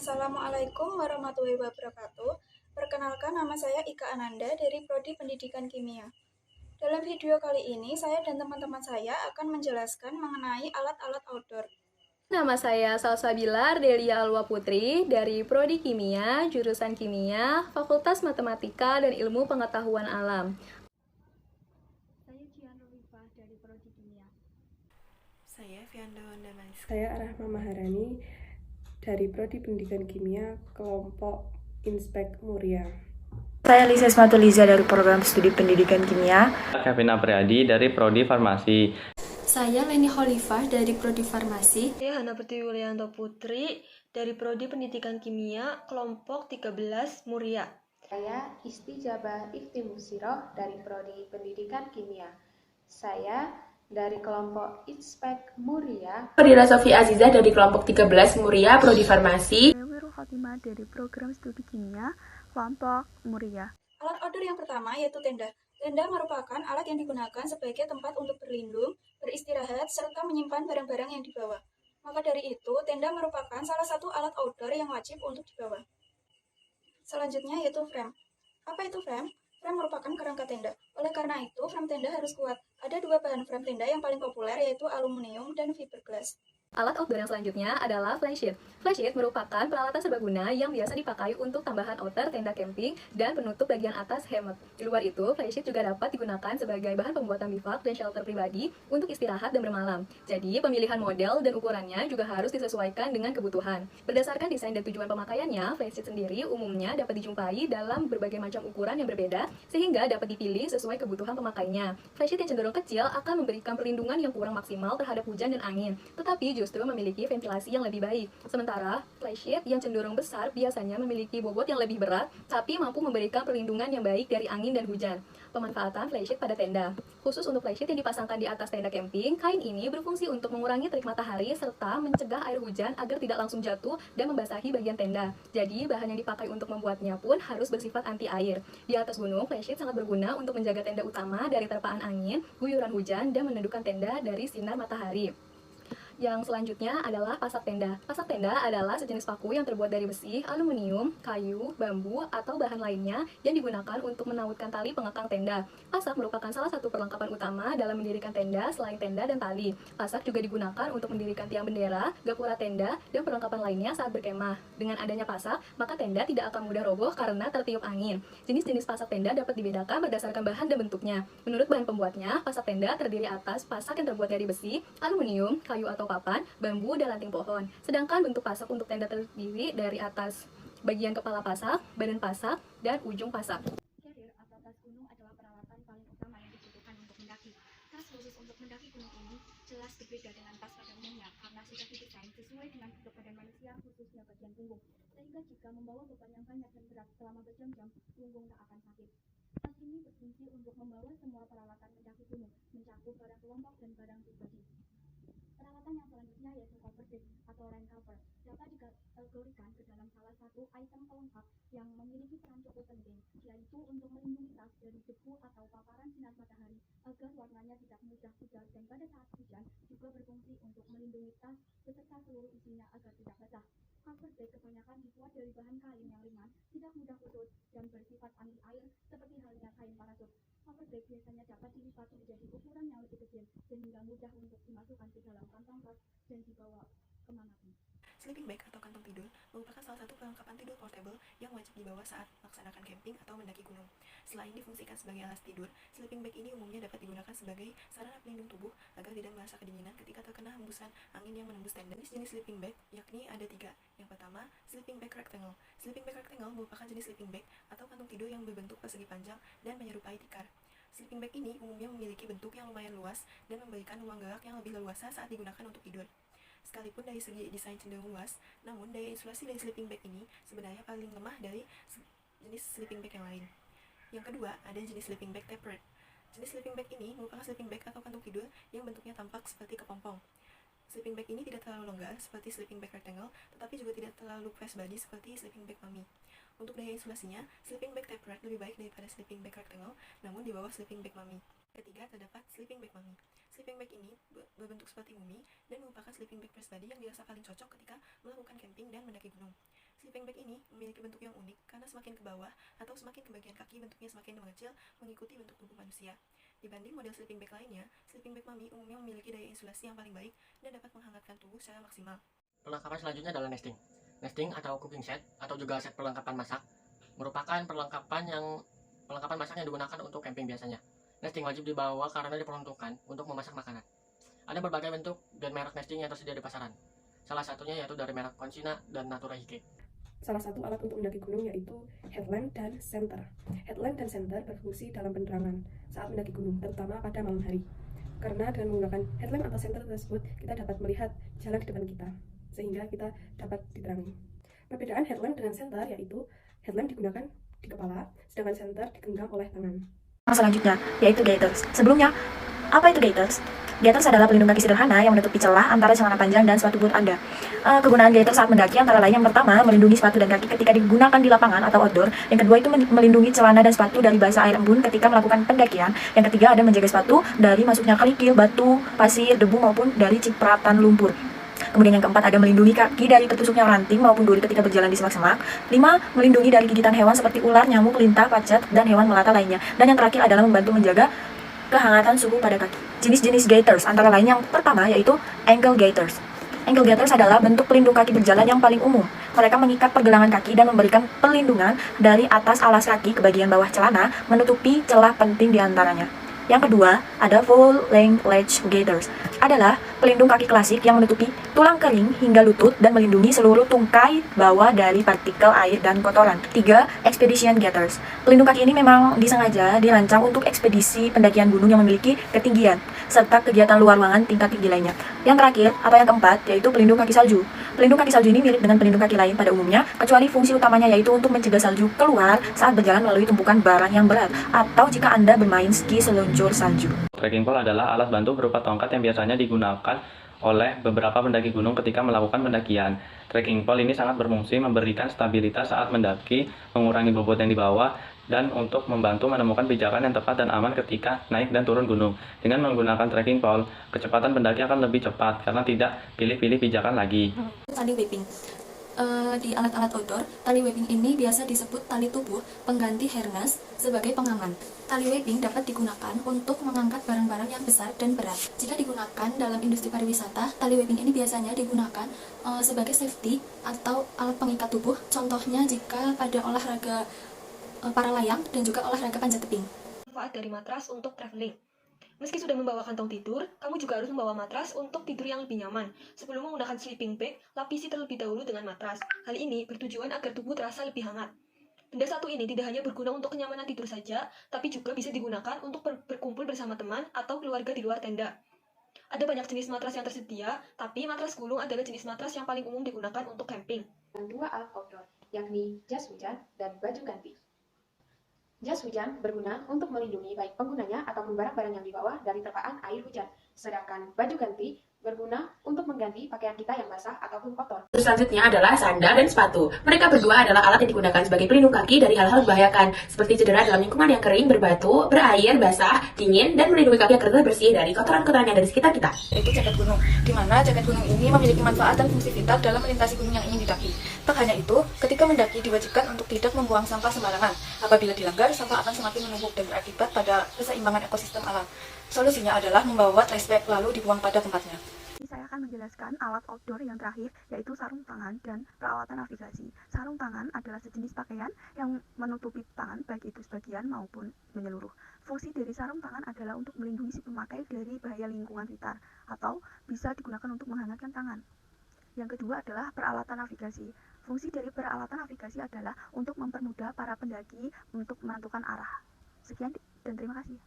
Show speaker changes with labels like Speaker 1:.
Speaker 1: Assalamualaikum warahmatullahi wabarakatuh. Perkenalkan, nama saya Ika Ananda dari Prodi Pendidikan Kimia. Dalam video kali ini, saya dan teman-teman saya akan menjelaskan mengenai alat-alat outdoor.
Speaker 2: Nama saya Salsa Bilar Delia Alwa Putri dari Prodi Kimia, jurusan Kimia, Fakultas Matematika dan Ilmu Pengetahuan Alam.
Speaker 1: Saya Jian Rulifah dari Prodi Kimia.
Speaker 3: Saya Fianda Wandamanis.
Speaker 4: Saya Arahma Maharani dari Prodi Pendidikan Kimia, kelompok Inspek Muria.
Speaker 5: Saya Lisa Ismatuliza dari Program Studi Pendidikan Kimia.
Speaker 6: Kevin Apriadi dari Prodi Farmasi.
Speaker 7: Saya Leni Khalifah dari Prodi Farmasi.
Speaker 8: Saya Hana Pertiwi Wulyanto Putri dari Prodi Pendidikan Kimia, kelompok 13 Muria.
Speaker 9: Saya Istijabah Iftimusiroh dari Prodi Pendidikan Kimia. Saya dari kelompok Inspek Muria.
Speaker 10: Fadila Sofi Azizah dari kelompok 13 Muria, Prodi Farmasi.
Speaker 11: Saya Wirul Khotimah dari Program Studi Kimia, kelompok Muria.
Speaker 1: Alat outdoor yang pertama yaitu tenda. Tenda merupakan alat yang digunakan sebagai tempat untuk berlindung, beristirahat, serta menyimpan barang-barang yang dibawa. Maka dari itu, tenda merupakan salah satu alat outdoor yang wajib untuk dibawa. Selanjutnya yaitu frame. Apa itu frame? Frame merupakan kerangka tenda. Oleh karena itu, frame tenda harus kuat. Ada dua bahan frame tenda yang paling populer yaitu aluminium dan fiberglass.
Speaker 2: Alat outdoor yang selanjutnya adalah flysheet. Flysheet merupakan peralatan serbaguna yang biasa dipakai untuk tambahan outer tenda camping dan penutup bagian atas hammock. Di luar itu, flysheet juga dapat digunakan sebagai bahan pembuatan bivak dan shelter pribadi untuk istirahat dan bermalam. Jadi, pemilihan model dan ukurannya juga harus disesuaikan dengan kebutuhan. Berdasarkan desain dan tujuan pemakaiannya, flysheet sendiri umumnya dapat dijumpai dalam berbagai macam ukuran yang berbeda, sehingga dapat dipilih sesuai kebutuhan pemakainya. Flysheet yang cenderung kecil akan memberikan perlindungan yang kurang maksimal terhadap hujan dan angin, tetapi justru memiliki ventilasi yang lebih baik. Sementara, flysheet yang cenderung besar biasanya memiliki bobot yang lebih berat, tapi mampu memberikan perlindungan yang baik dari angin dan hujan. Pemanfaatan flysheet pada tenda. Khusus untuk flysheet yang dipasangkan di atas tenda camping, kain ini berfungsi untuk mengurangi terik matahari serta mencegah air hujan agar tidak langsung jatuh dan membasahi bagian tenda. Jadi, bahan yang dipakai untuk membuatnya pun harus bersifat anti air. Di atas gunung, flysheet sangat berguna untuk menjaga tenda utama dari terpaan angin, guyuran hujan, dan menundukkan tenda dari sinar matahari. Yang selanjutnya adalah pasak tenda. Pasak tenda adalah sejenis paku yang terbuat dari besi, aluminium, kayu, bambu, atau bahan lainnya yang digunakan untuk menautkan tali pengekang tenda. Pasak merupakan salah satu perlengkapan utama dalam mendirikan tenda selain tenda dan tali. Pasak juga digunakan untuk mendirikan tiang bendera, gapura tenda, dan perlengkapan lainnya saat berkemah. Dengan adanya pasak, maka tenda tidak akan mudah roboh karena tertiup angin. Jenis-jenis pasak tenda dapat dibedakan berdasarkan bahan dan bentuknya. Menurut bahan pembuatnya, pasak tenda terdiri atas pasak yang terbuat dari besi, aluminium, kayu atau papan, bambu, dan ranting pohon. Sedangkan bentuk pasak untuk tenda terdiri dari atas bagian kepala pasak, badan pasak, dan ujung pasak.
Speaker 11: Carrier atau tas gunung adalah peralatan paling utama yang dibutuhkan untuk mendaki. Tas khusus untuk mendaki gunung ini jelas berbeda dengan tas pada umumnya karena sudah didesain sesuai dengan bentuk badan manusia, khususnya bagian punggung. Sehingga jika membawa beban yang banyak dan berat selama berjam-jam, punggung tak akan sakit. Tas ini berfungsi untuk membawa semua peralatan mendaki gunung, mencakup barang kelompok dan barang pribadi. Peralatan yang selanjutnya yaitu cover bag atau rain cover dapat dikategorikan ke dalam salah satu item pelengkap yang memiliki peran cukup penting, yaitu untuk melindungi tas dari debu atau paparan sinar matahari agar warnanya tidak mudah pudar, dan pada saat hujan juga berfungsi untuk melindungi tas beserta seluruh isinya agar tidak basah. Cover bag kebanyakan dibuat dari bahan kain yang ringan, tidak mudah kusut, dan bersifat anti air seperti halnya kain parasut. Cover bag biasanya dapat dilipat menjadi ukuran yang lebih kecil sehingga mudah untuk dimasukkan ke dalam kantong tas dan dibawa kemanapun.
Speaker 3: Sleeping bag atau kantong tidur merupakan salah satu perlengkapan tidur portable yang wajib dibawa saat melaksanakan camping atau mendaki gunung. Selain difungsikan sebagai alas tidur, sleeping bag ini umumnya dapat digunakan sebagai sarana pelindung tubuh agar tidak merasa kedinginan ketika terkena hembusan angin yang menembus tenda. Jenis sleeping bag yakni ada 3. Yang pertama, sleeping bag rectangle. Sleeping bag rectangle merupakan jenis sleeping bag atau kantung tidur yang berbentuk persegi panjang dan menyerupai tikar. Sleeping bag ini umumnya memiliki bentuk yang lumayan luas dan memberikan ruang gerak yang lebih leluasa saat digunakan untuk tidur. Sekalipun dari segi desain cenderung luas, namun daya insulasi dari sleeping bag ini sebenarnya paling lemah dari jenis sleeping bag yang lain. Yang kedua, ada jenis sleeping bag tapered. Jenis sleeping bag ini merupakan sleeping bag atau kantung tidur yang bentuknya tampak seperti kepompong. Sleeping bag ini tidak terlalu longgar seperti sleeping bag rectangle, tetapi juga tidak terlalu press body seperti sleeping bag mummy. Untuk daya insulasinya, sleeping bag tapered lebih baik daripada sleeping bag rectangle, namun di bawah sleeping bag mummy. Ketiga, terdapat sleeping bag mummy. Sleeping bag ini berbentuk seperti mumi dan merupakan sleeping bag press body yang dirasa paling cocok ketika melakukan camping dan mendaki gunung. Sleeping bag ini memiliki bentuk yang unik karena semakin ke bawah atau semakin ke bagian kaki bentuknya semakin mengecil mengikuti bentuk tubuh manusia. Dibanding model sleeping bag lainnya, sleeping bag mami umumnya memiliki daya insulasi yang paling baik dan dapat menghangatkan tubuh secara maksimal.
Speaker 12: Perlengkapan selanjutnya adalah nesting. Nesting atau cooking set atau juga set perlengkapan masak merupakan perlengkapan masak yang digunakan untuk camping biasanya. Nesting wajib dibawa karena diperuntukkan untuk memasak makanan. Ada berbagai bentuk dan merek nesting yang tersedia di pasaran. Salah satunya yaitu dari merek Conchina dan Natura Hike.
Speaker 4: Salah satu alat untuk mendaki gunung yaitu headlamp dan senter. Headlamp dan senter berfungsi dalam penerangan saat mendaki gunung, terutama pada malam hari. Karena dengan menggunakan headlamp atau senter tersebut, kita dapat melihat jalan di depan kita, sehingga kita dapat diterangi. Perbedaan headlamp dengan senter yaitu headlamp digunakan di kepala, sedangkan senter digenggam oleh tangan.
Speaker 5: Selanjutnya, yaitu gaiters. Sebelumnya, apa itu gaiters? Gaiters adalah pelindung kaki sederhana yang menutupi celah antara celana panjang dan sepatu boot Anda. Kegunaan gaiters saat mendaki antara lain yang pertama, melindungi sepatu dan kaki ketika digunakan di lapangan atau outdoor. Yang kedua itu melindungi celana dan sepatu dari basah air embun ketika melakukan pendakian. Yang ketiga ada menjaga sepatu dari masuknya kerikil, batu, pasir, debu maupun dari cipratan lumpur. Kemudian yang keempat ada melindungi kaki dari tertusuknya ranting maupun duri ketika berjalan di semak-semak. 5. Melindungi dari gigitan hewan seperti ular, nyamuk, lintah, pacet, dan hewan melata lainnya. Dan yang terakhir adalah membantu menjaga kehangatan suhu pada kaki. Jenis-jenis gaiters antara lain yang pertama yaitu ankle gaiters. Ankle gaiters adalah bentuk pelindung kaki berjalan yang paling umum. Mereka mengikat pergelangan kaki dan memberikan pelindungan dari atas alas kaki ke bagian bawah celana, menutupi celah penting di antaranya. Yang kedua, ada full length ledge gaiters. Adalah pelindung kaki klasik yang menutupi tulang kering hingga lutut dan melindungi seluruh tungkai bawah dari partikel air dan kotoran. 3. Expedition gaiters. Pelindung kaki ini memang disengaja dirancang untuk ekspedisi pendakian gunung yang memiliki ketinggian serta kegiatan luar ruangan tingkat tinggi lainnya. Yang terakhir atau yang keempat yaitu pelindung kaki salju. Pelindung kaki salju ini mirip dengan pelindung kaki lain pada umumnya, kecuali fungsi utamanya yaitu untuk mencegah salju keluar saat berjalan melalui tumpukan barang yang berat atau jika Anda bermain ski seluncur salju.
Speaker 6: Trekking pole adalah alat bantu berupa tongkat yang biasanya digunakan oleh beberapa pendaki gunung ketika melakukan pendakian. Trekking pole ini sangat berfungsi memberikan stabilitas saat mendaki, mengurangi bobot yang dibawa, dan untuk membantu menemukan pijakan yang tepat dan aman ketika naik dan turun gunung. Dengan menggunakan trekking pole, kecepatan pendaki akan lebih cepat karena tidak pilih-pilih pijakan lagi.
Speaker 7: Tali whipping. Di alat-alat outdoor, tali whipping ini biasa disebut tali tubuh pengganti harness sebagai pengaman. Tali whipping dapat digunakan untuk mengangkat barang-barang yang besar dan berat. Jika digunakan dalam industri pariwisata, tali whipping ini biasanya digunakan sebagai safety atau alat pengikat tubuh. Contohnya jika pada olahraga para layang dan juga olahraga panjat tebing.
Speaker 8: Manfaat dari matras untuk traveling. Meski sudah membawa kantong tidur, kamu juga harus membawa matras untuk tidur yang lebih nyaman. Sebelum menggunakan sleeping bag, lapisi terlebih dahulu dengan matras. Hal ini bertujuan agar tubuh terasa lebih hangat. Benda satu ini tidak hanya berguna untuk kenyamanan tidur saja, tapi juga bisa digunakan untuk berkumpul bersama teman atau keluarga di luar tenda. Ada banyak jenis matras yang tersedia, tapi matras gulung adalah jenis matras yang paling umum digunakan untuk camping.
Speaker 9: Dua alat outdoor, yakni jas hujan dan baju ganti. Jas hujan berguna untuk melindungi baik penggunanya ataupun barang-barang yang dibawa dari terpaan air hujan. Sedangkan baju ganti berguna untuk mengganti pakaian kita yang basah ataupun kotor.
Speaker 10: Selanjutnya adalah sandal dan sepatu. Mereka berdua adalah alat yang digunakan sebagai pelindung kaki dari hal-hal membahayakan, seperti cedera dalam lingkungan yang kering, berbatu, berair, basah, dingin, dan melindungi kaki agar tetap bersih dari kotoran-kotoran yang ada di sekitar kita.
Speaker 13: Yaitu jaket gunung, di mana jaket gunung ini memiliki manfaat dan fungsi vital dalam melintasi gunung yang ingin didaki. Tak hanya itu, ketika mendaki diwajibkan untuk tidak membuang sampah sembarangan. Apabila dilanggar, sampah akan semakin menumpuk dan berakibat pada keseimbangan ekosistem alam. Solusinya adalah membawa trash bag lalu dibuang pada tempatnya.
Speaker 11: Saya akan menjelaskan alat outdoor yang terakhir, yaitu sarung tangan dan peralatan navigasi. Sarung tangan adalah sejenis pakaian yang menutupi tangan, baik itu sebagian maupun menyeluruh. Fungsi dari sarung tangan adalah untuk melindungi si pemakai dari bahaya lingkungan sekitar, atau bisa digunakan untuk menghangatkan tangan. Yang kedua adalah peralatan navigasi. Fungsi dari peralatan navigasi adalah untuk mempermudah para pendaki untuk menentukan arah. Sekian dan terima kasih.